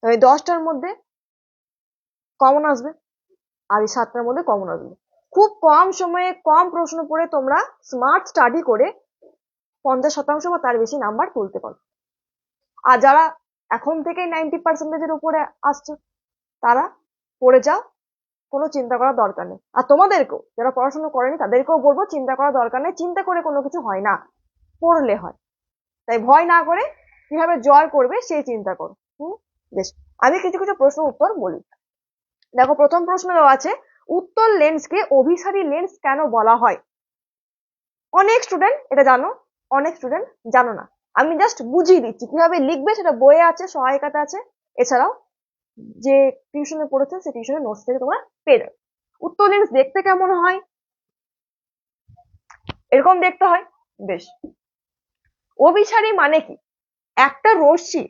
তো এই 10টার মধ্যে কমন আসবে, আর এই 7টার মধ্যে কমন আসবে। খুব কম সময়ে কম প্রশ্ন পড়ে তোমরা স্মার্ট স্টাডি করে 50% বা তার বেশি নাম্বার তুলতে পারো। আর যারা এখন থেকেই 90%-এর উপরে আসছে তারা পড়ে যাও, কোনো চিন্তা করার দরকার নেই। আর তোমাদেরকেও, যারা পড়াশোনা করেনি তাদেরকেও বলবো চিন্তা করার দরকার নেই, চিন্তা করে কোনো কিছু হয় না, পড়লে হয়। তাই ভয় না করে কিভাবে জয় করবে সেই চিন্তা করো। বেশ, আমি কিছু কিছু প্রশ্ন উত্তর বলি। দেখো, প্রথম প্রশ্ন দেওয়া আছে, উত্তল লেন্সকে অভিসারী লেন্স কেন বলা হয়? অনেক স্টুডেন্ট এটা জানো, অনেক স্টুডেন্ট জানো না। আমি জাস্ট বুঝিয়ে দিচ্ছি কিভাবে লিখবে, সেটা বইয়ে আছে, সহায়িকাতে আছে, এছাড়াও যে টিউশনে পড়েছে সেই টিউশনের নোটস থেকে তোমরা পেয়ে যাবে। উত্তল লেন্স দেখতে কেমন হয়? এরকম দেখতে হয়। বেশ, অভিসারী মানে কি? একটা রশ্মি